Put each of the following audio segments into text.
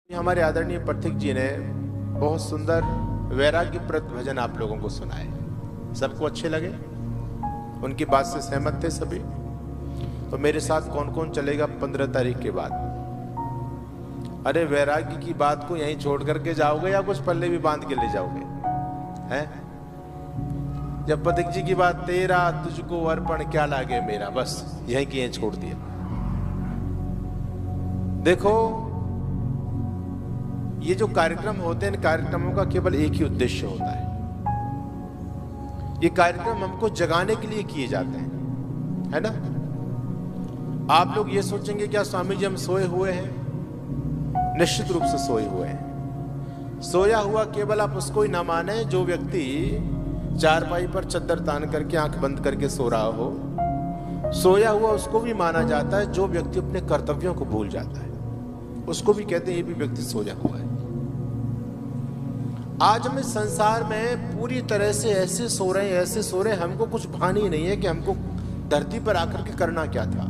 हमारे आदरणीय पथिक जी ने बहुत सुंदर वैराग्यप्रद भजन आप लोगों को सुनाए। सबको अच्छे लगे? उनकी बात से सहमत थे सभी? तो मेरे साथ कौन कौन चलेगा 15 तारीख के बाद? अरे वैराग्य की बात को यहीं छोड़ करके जाओगे या कुछ पल्ले भी बांध के ले जाओगे? हैं? जब पथिक जी की बात, तेरा तुझको अर्पण क्या लागे मेरा, बस यहीं की यहीं छोड़ दिया। देखो, ये जो कार्यक्रम होते हैं, इन कार्यक्रमों का केवल एक ही उद्देश्य होता है। ये कार्यक्रम हमको जगाने के लिए किए जाते हैं, है ना? आप लोग ये सोचेंगे क्या स्वामी जी हम सोए हुए हैं? निश्चित रूप से सोए हुए हैं। सोया हुआ केवल आप उसको ही ना माने जो व्यक्ति चारपाई पर चद्दर तान करके आंख बंद करके सो रहा हो। सोया हुआ उसको भी माना जाता है जो व्यक्ति अपने कर्तव्यों को भूल जाता है, उसको भी कहते हैं ये भी व्यक्ति सोया हुआ है। आज हम इस संसार में पूरी तरह से ऐसे सो रहे हैं, हमको कुछ भान ही नहीं है कि हमको धरती पर आकर के करना क्या था।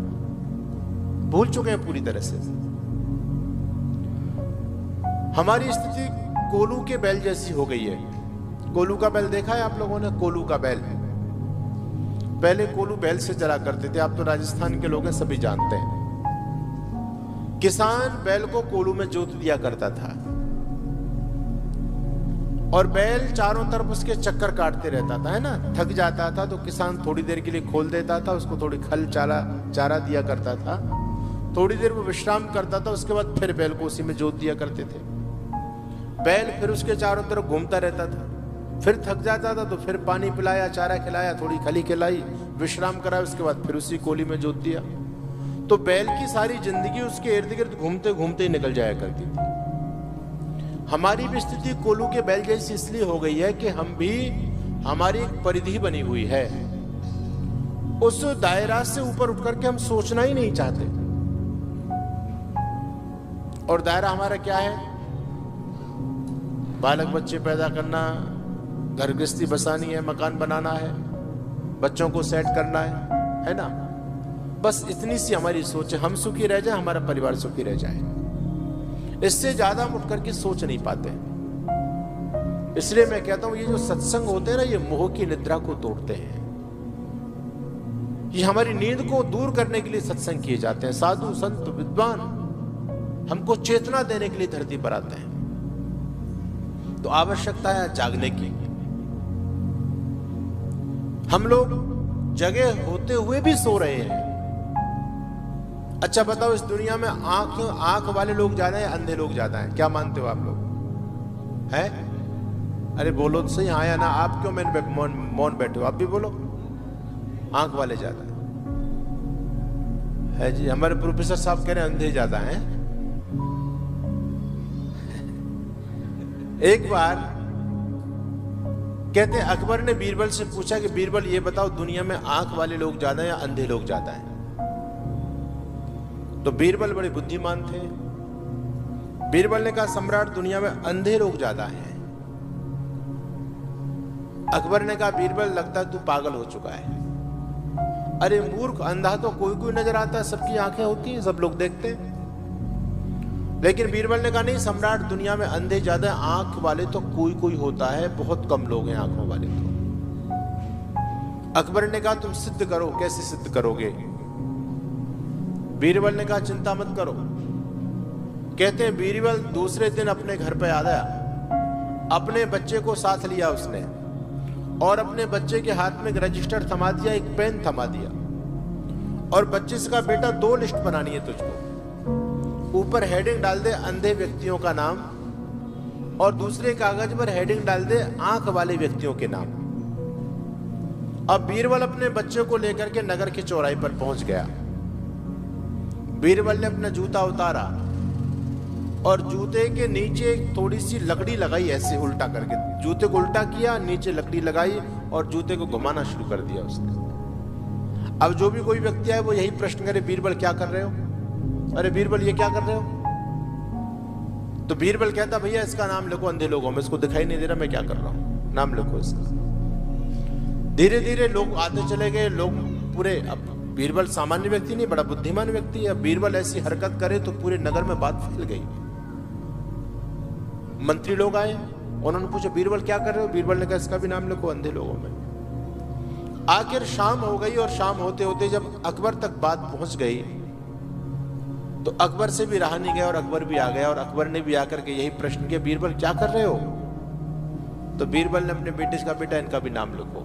भूल चुके हैं पूरी तरह से। हमारी स्थिति कोलू के बैल जैसी हो गई है। कोलू का बैल देखा है आप लोगों ने? कोलू का बैल, पहले कोलू बैल से चला करते थे। आप तो राजस्थान के लोग हैं, सभी जानते हैं। किसान बैल को कोलू में जोत दिया करता था और बैल चारों तरफ उसके चक्कर काटते रहता था, है ना? थक जाता था तो किसान थोड़ी देर के लिए खोल देता था, उसको थोड़ी खल चारा दिया करता था। थोड़ी देर वो विश्राम करता था, उसके बाद फिर बैल को उसी में जोत दिया करते थे। बैल फिर उसके चारों तरफ घूमता रहता था, फिर थक जाता था तो फिर पानी पिलाया, चारा खिलाया, थोड़ी खली खिलाई, विश्राम कराया, उसके बाद फिर उसी कोली में जोत दिया। तो बैल की सारी जिंदगी उसके इर्द गिर्द घूमते घूमते ही निकल जाया करती थी। हमारी भी स्थिति कोलू के बैल जैसी इसलिए हो गई है कि हम भी, हमारी एक परिधि बनी हुई है, उस दायरा से ऊपर उठ करके हम सोचना ही नहीं चाहते। और दायरा हमारा क्या है? बालक बच्चे पैदा करना, घर गृहस्थी बसानी है, मकान बनाना है, बच्चों को सेट करना है ना? बस इतनी सी हमारी सोच है। हम सुखी रह जाए, हमारा परिवार सुखी रह जाए, इससे ज्यादा हम उठ करके सोच नहीं पाते। इसलिए मैं कहता हूं ये जो सत्संग होते हैं ना, ये मोह की निद्रा को तोड़ते हैं। ये हमारी नींद को दूर करने के लिए सत्संग किए जाते हैं। साधु संत विद्वान हमको चेतना देने के लिए धरती पर आते हैं। तो आवश्यकता है जागने की। हम लोग जगे होते हुए भी सो रहे हैं। अच्छा बताओ, इस दुनिया में आंख वाले लोग ज्यादा हैं, अंधे लोग ज्यादा हैं? क्या मानते हो आप लोग? हैं? अरे बोलो तो सही, हाँ या ना। आप क्यों मौन बैठे हो? आप भी बोलो। आंख वाले ज्यादा है जी। हमारे प्रोफेसर साहब कह रहे हैं अंधे ज्यादा हैं। एक बार कहते अकबर ने बीरबल से पूछा कि बीरबल ये बताओ, दुनिया में आंख वाले लोग ज्यादा हैं या अंधे लोग ज्यादा हैं? तो बीरबल बड़े बुद्धिमान थे। बीरबल ने कहा सम्राट, दुनिया में अंधे लोग ज्यादा हैं। अकबर ने कहा बीरबल, लगता है तू पागल हो चुका है। अरे मूर्ख, अंधा तो कोई कोई नजर आता है, सबकी आंखें होती हैं, सब लोग देखते हैं। लेकिन बीरबल ने कहा नहीं सम्राट, दुनिया में अंधे ज्यादा, आंख वाले तो कोई कोई होता है, बहुत कम लोग हैं आंखों वाले तो। अकबर ने कहा तुम सिद्ध करो। कैसे सिद्ध करोगे? बीरबल ने कहा चिंता मत करो। कहते हैं बीरबल दूसरे दिन अपने घर पे आया, अपने बच्चे को साथ लिया उसने, और अपने बच्चे के हाथ में एक रजिस्टर थमा दिया, एक पेन थमा दिया, और बच्चे से कहा बेटा 2 लिस्ट बनानी है तुझको। ऊपर हेडिंग डाल दे अंधे व्यक्तियों का नाम, और दूसरे कागज पर हेडिंग डाल दे आंख वाले व्यक्तियों के नाम। अब बीरबल अपने बच्चे को लेकर के नगर के चौराहे पर पहुंच गया। बीरबल ने अपना जूता उतारा और जूते के नीचे थोड़ी सी लकड़ी लगाई, ऐसे उल्टा करके जूते को उल्टा किया, नीचे लकड़ी लगाई और जूते को घुमाना शुरू कर दिया उसने। अब जो भी कोई व्यक्ति आए वो यही प्रश्न करे, बीरबल क्या कर रहे हो? अरे बीरबल ये क्या कर रहे हो? तो बीरबल कहता भैया इसका नाम लिखो अंधे लोगों में, इसको दिखाई नहीं दे रहा मैं क्या कर रहा हूं, नाम लिखो इसका। धीरे धीरे लोग आते चले गए, लोग पूरे, अब बीरबल सामान्य व्यक्ति नहीं, बड़ा बुद्धिमान व्यक्ति है। बीरबल ऐसी हरकत करे तो पूरे नगर में बात फैल गई। मंत्री लोग आए, उन्होंने पूछा बीरबल क्या कर रहे हो? बीरबल ने कहा इसका भी नाम लिखो अंधे लोगों में। आखिर शाम हो गई और शाम होते होते जब अकबर तक बात पहुंच गई तो अकबर से भी रहा नहीं गया और अकबर भी आ गया और अकबर ने भी आकर के यही प्रश्न किया, बीरबल क्या कर रहे हो? तो बीरबल ने अपने बेटे का, बेटा इनका भी नाम लिखो।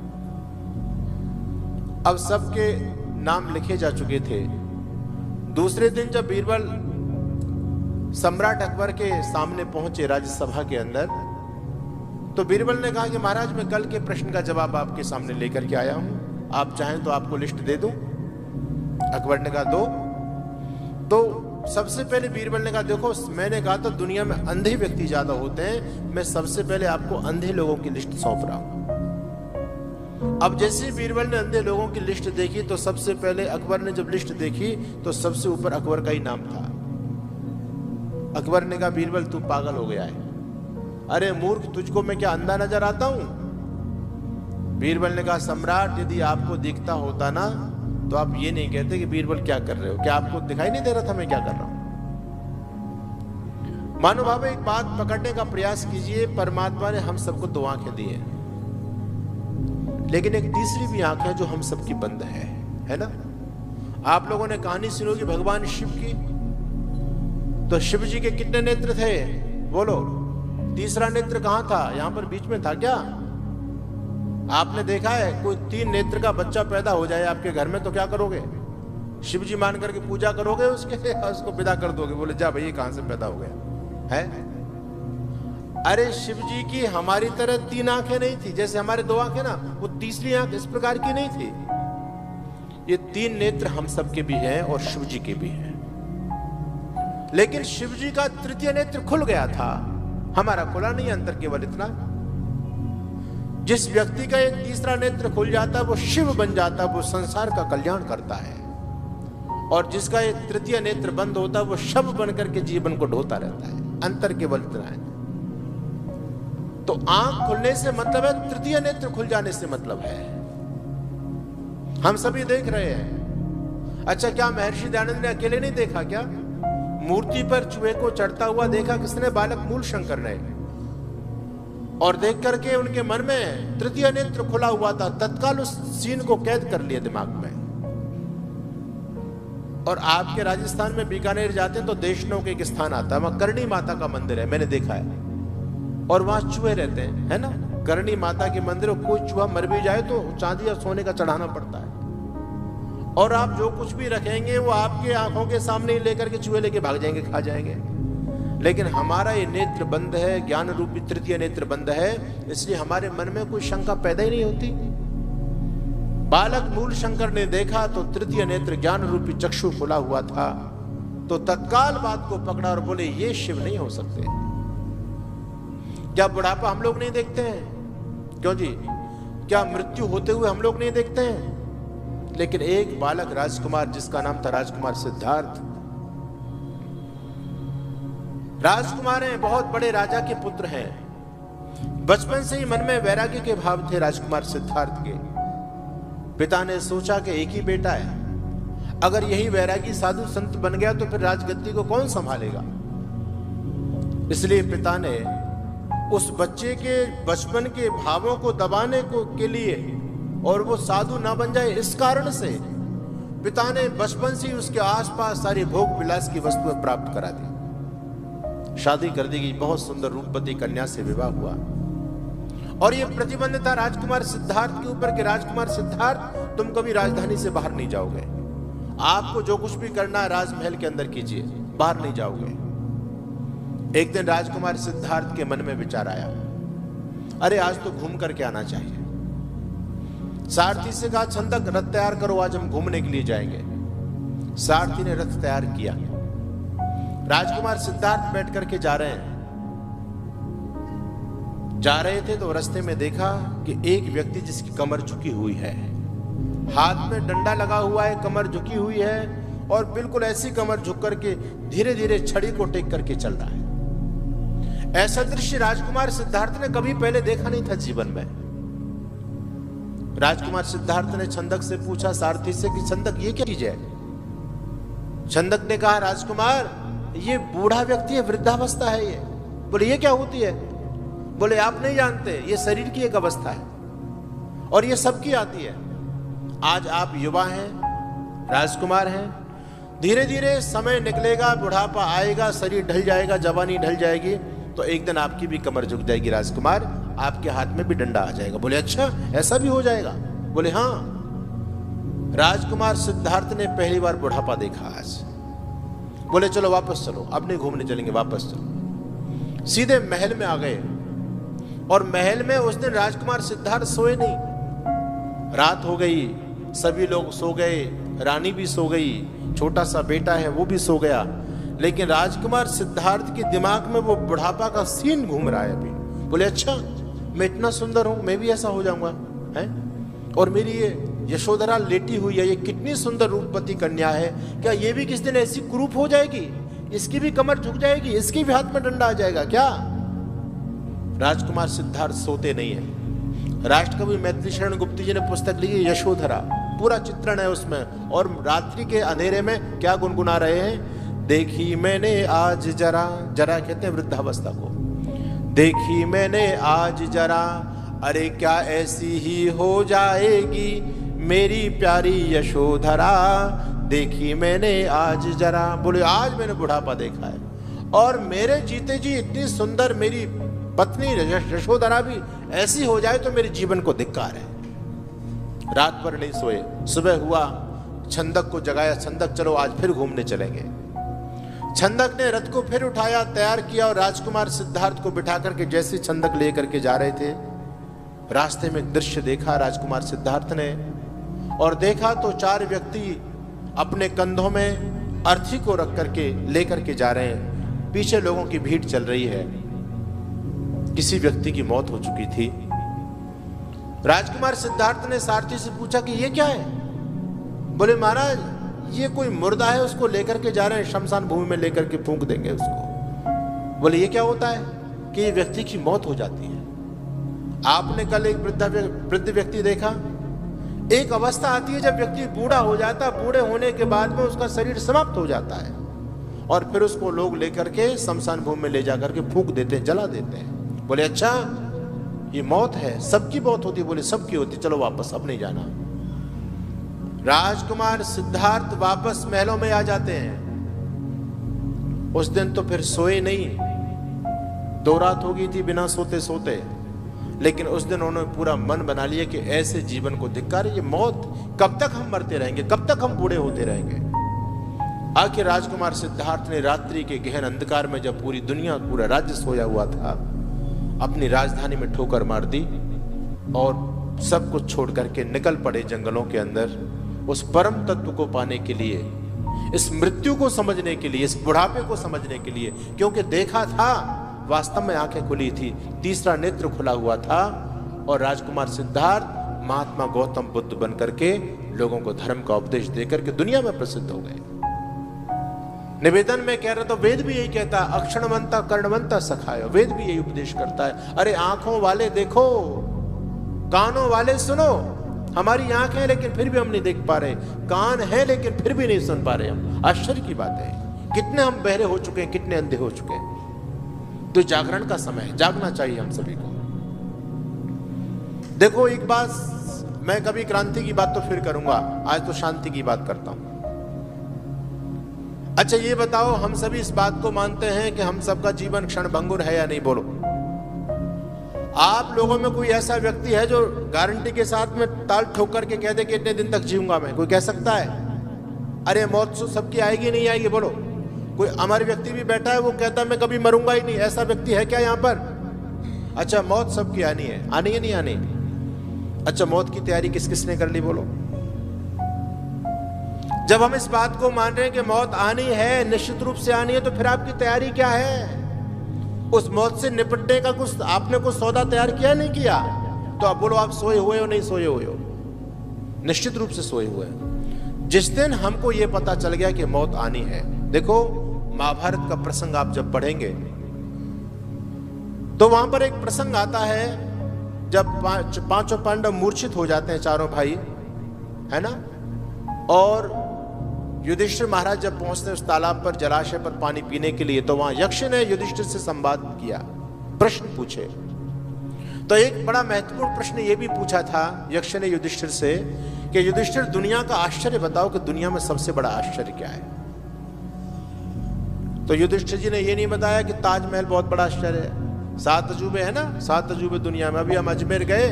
अब सबके नाम लिखे जा चुके थे। दूसरे दिन जब बीरबल सम्राट अकबर के सामने पहुंचे राज्यसभा के अंदर, तो बीरबल ने कहा कि महाराज मैं कल के प्रश्न का जवाब आपके सामने लेकर के आया हूं, आप चाहें तो आपको लिस्ट दे दूं। अकबर ने कहा दो। तो सबसे पहले बीरबल ने कहा देखो मैंने कहा था दुनिया में अंधे व्यक्ति ज्यादा होते हैं, मैं सबसे पहले आपको अंधे लोगों की लिस्ट सौंप रहा हूं। अब जैसे बीरबल ने अंधे लोगों की लिस्ट देखी तो सबसे पहले अकबर ने जब लिस्ट देखी तो सबसे ऊपर अकबर का ही नाम था। अकबर ने कहा बीरबल तू पागल हो गया है, अरे मूर्ख तुझको मैं क्या अंधा नजर आता हूं? बीरबल ने कहा सम्राट यदि आपको दिखता होता ना तो आप ये नहीं कहते कि बीरबल क्या कर रहे हो, क्या आपको दिखाई नहीं दे रहा था मैं क्या कर रहा हूं? मानो भाव एक बात पकड़ने का प्रयास कीजिए, परमात्मा ने हम सबको दो आंखें दी हैं, लेकिन एक तीसरी भी आंख है जो हम सबकी बंद है ना? आप लोगों ने कहानी सुनी होगी भगवान शिव की, तो शिव जी के कितने नेत्र थे बोलो? तीसरा नेत्र कहां था? यहां पर बीच में था क्या? आपने देखा है कोई 3 नेत्र का बच्चा पैदा हो जाए आपके घर में तो क्या करोगे? शिव जी मान करके पूजा करोगे उसको विदा कर दोगे, बोले जा भाई कहां से पैदा हो गया है? अरे शिव जी की हमारी तरह 3 आंखें नहीं थी, जैसे हमारे 2 आंखें ना, वो तीसरी आंख इस प्रकार की नहीं थी। ये 3 नेत्र हम सबके भी हैं और शिव जी के भी हैं, लेकिन शिव जी का तृतीय नेत्र खुल गया था, हमारा खुला नहीं। अंतर केवल इतना, जिस व्यक्ति का एक तीसरा नेत्र खुल जाता है वो शिव बन जाता है, वो संसार का कल्याण करता है, और जिसका एक तृतीय नेत्र बंद होता है वो शव बन करके जीवन को ढोता रहता है। अंतर केवल इतना है। तो आंख खुलने से मतलब है, तृतीय नेत्र खुल जाने से मतलब है। हम सभी देख रहे हैं। अच्छा क्या महर्षि दयानंद ने अकेले नहीं देखा क्या? मूर्ति पर चूहे को चढ़ता हुआ देखा किसने? बालक मूल शंकर ने। और देख करके उनके मन में तृतीय नेत्र खुला हुआ था, तत्काल उस सीन को कैद कर लिया दिमाग में। और आपके राजस्थान में बीकानेर जाते हैं तो देशनों के एक स्थान आता है, वहां करणी माता का मंदिर है, मैंने देखा है, और वहां चूहे रहते हैं, है ना? करणी माता के मंदिर, कोई चूहा मर भी जाए तो चांदी और सोने का चढ़ाना पड़ता है, और आप जो कुछ भी रखेंगे वो आपके आंखों के सामने ही लेकर के चूहे लेके भाग जाएंगे, खा जाएंगे। लेकिन हमारा ये नेत्र बंद है, ज्ञान रूपी तृतीय नेत्र बंद है, इसलिए हमारे मन में कोई शंका पैदा ही नहीं होती। बालक मूल शंकर ने देखा तो तृतीय नेत्र ज्ञान रूपी चक्षु खुला हुआ था, तो तत्काल बात को पकड़ा और बोले ये शिव नहीं हो सकते। क्या बुढ़ापा हम लोग नहीं देखते हैं? क्यों जी? क्या मृत्यु होते हुए हम लोग नहीं देखते हैं? लेकिन एक बालक राजकुमार, जिसका नाम था राजकुमार सिद्धार्थ, राजकुमार हैं, बहुत बड़े राजा के पुत्र हैं। बचपन से ही मन में वैराग्य के भाव थे राजकुमार सिद्धार्थ के। पिता ने सोचा कि एक ही बेटा है, अगर यही वैरागी साधु संत बन गया तो फिर राजगद्दी को कौन संभालेगा? इसलिए पिता ने उस बच्चे के बचपन के भावों को दबाने को के लिए, और वो साधु ना बन जाए इस कारण से, पिता ने बचपन से ही उसके आसपास सारी भोग विलास की वस्तुएं प्राप्त करा दी। शादी कर दी गई, बहुत सुंदर रूपवती कन्या से विवाह हुआ, और ये प्रतिबंध था राजकुमार सिद्धार्थ के ऊपर कि राजकुमार सिद्धार्थ तुम कभी राजधानी से बाहर नहीं जाओगे, आपको जो कुछ भी करना है राजमहल के अंदर कीजिए, बाहर नहीं जाओगे। एक दिन राजकुमार सिद्धार्थ के मन में विचार आया, अरे आज तो घूम करके आना चाहिए। सारथी से कहा छंदक रथ तैयार करो, आज हम घूमने के लिए जाएंगे। सारथी ने रथ तैयार किया। राजकुमार सिद्धार्थ बैठ करके जा रहे थे तो रास्ते में देखा कि एक व्यक्ति जिसकी कमर झुकी हुई है, हाथ में डंडा लगा हुआ है, कमर झुकी हुई है, और बिल्कुल ऐसी कमर झुक करके धीरे धीरे छड़ी को टेक करके चल रहा है। ऐसा दृश्य राजकुमार सिद्धार्थ ने कभी पहले देखा नहीं था जीवन में। राजकुमार सिद्धार्थ ने छंदक से पूछा, सारथी से, कि छंदक ये क्या चीज है? छंदक ने कहा, राजकुमार ये बूढ़ा व्यक्ति है, वृद्धावस्था है ये, बोले ये क्या होती है? बोले आप नहीं जानते, ये शरीर की एक अवस्था है और ये सबकी आती है। आज आप युवा हैं, राजकुमार हैं, धीरे धीरे समय निकलेगा, बुढ़ापा आएगा, शरीर ढल जाएगा, जवानी ढल जाएगी, तो एक दिन आपकी भी कमर झुक जाएगी राजकुमार, आपके हाथ में भी डंडा आ जाएगा। बोले अच्छा ऐसा भी हो जाएगा? बोले हाँ। राजकुमार सिद्धार्थ ने पहली बार बुढ़ापा देखा आज। बोले चलो वापस चलो, अब नहीं घूमने चलेंगे, वापस चलो। सीधे महल में आ गए और महल में उस दिन राजकुमार सिद्धार्थ सोए नहीं। रात हो गई, सभी लोग सो गए, रानी भी सो गई, छोटा सा बेटा है वो भी सो गया, लेकिन राजकुमार सिद्धार्थ के दिमाग में वो बुढ़ापा का सीन घूम रहा है अभी। बोले अच्छा मैं इतना सुंदर हूं, मैं भी ऐसा हो जाऊंगा है? और मेरी ये यशोधरा लेटी हुई है, ये कितनी सुंदर रूपवती कन्या है, क्या ये भी किस दिन ऐसी कुरूप हो जाएगी? इसकी भी कमर झुक जाएगी, इसकी भी हाथ में डंडा आ जाएगा क्या? राजकुमार सिद्धार्थ सोते नहीं है। राष्ट्रकवि मैथिली शरण गुप्ती जी ने पुस्तक लिखी यशोधरा, पूरा चित्रण है उसमें, और रात्रि के अंधेरे में क्या गुनगुना रहे हैं? देखी मैंने आज जरा, जरा कहते हैं वृद्धावस्था को, देखी मैंने आज जरा, अरे क्या ऐसी ही हो जाएगी मेरी प्यारी यशोधरा, देखी मैंने आज जरा। बोले आज मैंने बुढ़ापा देखा है और मेरे जीते जी इतनी सुंदर मेरी पत्नी यशोधरा भी ऐसी हो जाए तो मेरे जीवन को धिक्कार है। रात भर नहीं सोए, सुबह हुआ, छंदक को जगाया, छंदक चलो आज फिर घूमने चलेंगे। छंदक ने रथ को फिर उठाया, तैयार किया और राजकुमार सिद्धार्थ को बिठा करके जैसे छंदक लेकर के जा रहे थे, रास्ते में एक दृश्य देखा राजकुमार सिद्धार्थ ने, और देखा तो 4 व्यक्ति अपने कंधों में अर्थी को रख करके लेकर के जा रहे हैं। पीछे लोगों की भीड़ चल रही है। किसी व्यक्ति की मौत हो चुकी थी। राजकुमार सिद्धार्थ ने सारथी से पूछा कि ये क्या है? बोले महाराज ये कोई मुर्दा है, उसको लेकर के जा रहे हैं, शमशान भूमि में लेकर के फूंक देंगे उसको। बोले ये क्या होता है? कि ये व्यक्ति की मौत हो जाती है। आपने कल एक वृद्ध व्यक्ति देखा, एक अवस्था आती है जब व्यक्ति बूढ़ा हो जाता है, बूढ़े होने के बाद में उसका शरीर समाप्त हो जाता है और फिर उसको लोग लेकर के शमशान भूमि में ले जाकर के फूंक देते हैं, जला देते हैं। बोले अच्छा ये मौत है? सबकी मौत होती? बोले सबकी होती, चलो वापस, अब नहीं जाना। राजकुमार सिद्धार्थ वापस महलों में आ जाते हैं। उस दिन तो फिर सोए नहीं, 2 रात हो गई थी बिना सोते सोते, लेकिन उस दिन उन्होंने पूरा मन बना लिया कि ऐसे जीवन को धिक्कार, ये मौत, कब तक हम मरते रहेंगे, कब तक हम बूढ़े होते रहेंगे। आखिर राजकुमार सिद्धार्थ ने रात्रि के गहन अंधकार में, जब पूरी दुनिया, पूरा राज्य सोया हुआ था, अपनी राजधानी में ठोकर मार दी और सब कुछ छोड़ करके निकल पड़े जंगलों के अंदर, उस परम तत्व को पाने के लिए, इस मृत्यु को समझने के लिए, इस बुढ़ापे को समझने के लिए। क्योंकि देखा था, वास्तव में आंखें खुली थी, तीसरा नेत्र खुला हुआ था और राजकुमार सिद्धार्थ महात्मा गौतम बुद्ध बन करके लोगों को धर्म का उपदेश देकर के दुनिया में प्रसिद्ध हो गए। निवेदन में कह रहा था, वेद भी यही कहता है, अक्षणवंता कर्णवंता सखायो, वेद भी यही उपदेश करता है। अरे आंखों वाले देखो, कानों वाले सुनो। हमारी आंख है लेकिन फिर भी हम नहीं देख पा रहे, कान है लेकिन फिर भी नहीं सुन पा रहे हम। आश्चर्य की बात है, कितने हम बहरे हो चुके हैं, कितने अंधे हो चुके हैं। तो जागरण का समय है, जागना चाहिए हम सभी को। देखो एक बात, मैं कभी क्रांति की बात तो फिर करूंगा, आज तो शांति की बात करता हूं। अच्छा ये बताओ, हम सभी इस बात को मानते हैं कि हम सबका जीवन क्षणभंगुर है या नहीं? बोलो। आप लोगों में कोई ऐसा व्यक्ति है जो गारंटी के साथ में ताल ठोक करके कह दे कि इतने दिन तक जीऊंगा मैं? कोई कह सकता है? अरे मौत तो सबकी आएगी नहीं आएगी? बोलो। कोई अमर व्यक्ति भी बैठा है, वो कहता है मैं कभी मरूंगा ही नहीं, ऐसा व्यक्ति है क्या यहाँ पर? अच्छा मौत सबकी आनी है, आनी है नहीं आनी? अच्छा मौत की तैयारी किस किस ने कर ली? बोलो। जब हम इस बात को मान रहे हैं कि मौत आनी है, निश्चित रूप से आनी है, तो फिर आपकी तैयारी क्या है? उस मौत से निपटने का कुछ आपने कुछ सौदा तैयार किया नहीं किया? तो आप बोलो आप सोए हुए हो, नहीं सोए हुए हो? निश्चित रूप से सोए हुए हैं। जिस दिन हमको यह पता चल गया कि मौत आनी है, देखो महाभारत का प्रसंग आप जब पढ़ेंगे तो वहां पर एक प्रसंग आता है जब पांचों पांडव मूर्छित हो जाते हैं, चारों भाई, है ना? और युधिष्ठिर महाराज जब पहुंचते उस तालाब पर, जलाशय पर पानी पीने के लिए, तो वहां यक्ष ने युधिष्ठिर से संवाद किया, प्रश्न पूछे। तो एक बड़ा महत्वपूर्ण प्रश्न यह भी पूछा था यक्ष ने युधिष्ठिर से कि युधिष्ठिर, दुनिया का आश्चर्य बताओ कि दुनिया में सबसे बड़ा आश्चर्य क्या है। तो युधिष्ठिर जी ने यह नहीं बताया कि ताजमहल बहुत बड़ा आश्चर्य है, 7 अजूबे है ना, 7 अजूबे दुनिया में। अभी हम अजमेर गए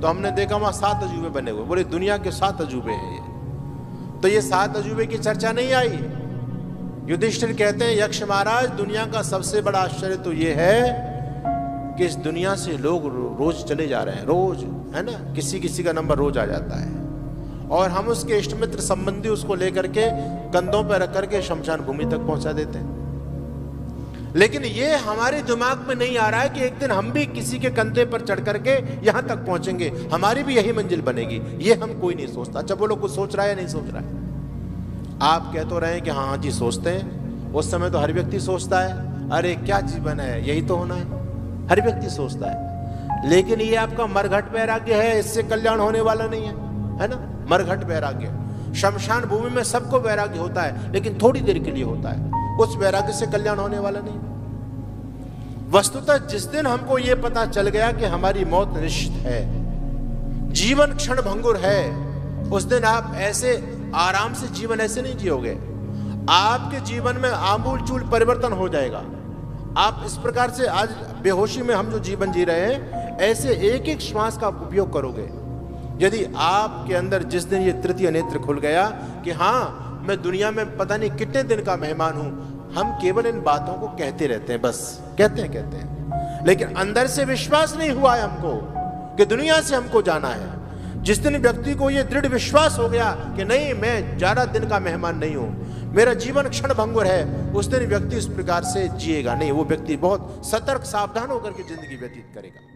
तो हमने देखा वहां 7 अजूबे बने हुए, बोले दुनिया के 7 अजूबे हैं ये। तो ये 7 अजूबे की चर्चा नहीं आई। युधिष्ठिर कहते हैं, यक्ष महाराज, दुनिया का सबसे बड़ा आश्चर्य तो ये है कि इस दुनिया से लोग रोज चले जा रहे हैं, रोज, है ना, किसी किसी का नंबर रोज आ जाता है, और हम उसके इष्ट मित्र संबंधी उसको लेकर के कंधों पर रख करके शमशान भूमि तक पहुंचा देते हैं। लेकिन ये हमारे दिमाग में नहीं आ रहा है कि एक दिन हम भी किसी के कंधे पर चढ़ करके यहां तक पहुंचेंगे, हमारी भी यही मंजिल बनेगी। ये हम कोई नहीं सोचता। अच्छा बोलो, कुछ सोच रहा है या नहीं सोच रहा है? आप कह तो रहे हैं कि हाँ जी सोचते हैं। उस समय तो हर व्यक्ति सोचता है, अरे क्या जीवन है, यही तो होना है, हर व्यक्ति सोचता है। लेकिन ये आपका मरघट वैराग्य है, इससे कल्याण होने वाला नहीं है ना। मरघट वैराग्य, शमशान भूमि में सबको वैराग्य होता है, लेकिन थोड़ी देर के लिए होता है, उस वैराग्य से कल्याण होने वाला नहीं। वस्तुतः जिस दिन हमको यह पता चल गया कि हमारी मौत निश्चित है, जीवन क्षण भंगुर है, उस दिन आप ऐसे आराम से जीवन ऐसे नहीं जियोगे। आपके जीवन में आमूल चूल परिवर्तन हो जाएगा। आप इस प्रकार से आज बेहोशी में हम जो जीवन जी रहे हैं, ऐसे एक एक श्वास का उपयोग करोगे। यदि आपके अंदर जिस दिन ये तृतीय नेत्र खुल गया कि हाँ मैं दुनिया में पता नहीं कितने दिन का मेहमान हूं, हम केवल इन बातों को कहते रहते हैं, बस कहते हैं, लेकिन अंदर से विश्वास नहीं हुआ है हमको कि दुनिया से हमको जाना है। जिस दिन व्यक्ति को यह दृढ़ विश्वास हो गया कि नहीं, मैं ज्यादा दिन का मेहमान नहीं हूं, मेरा जीवन क्षण भंगुर है, उस दिन व्यक्ति इस प्रकार से जिएगा नहीं। वो व्यक्ति बहुत सतर्क सावधान होकर के जिंदगी व्यतीत करेगा।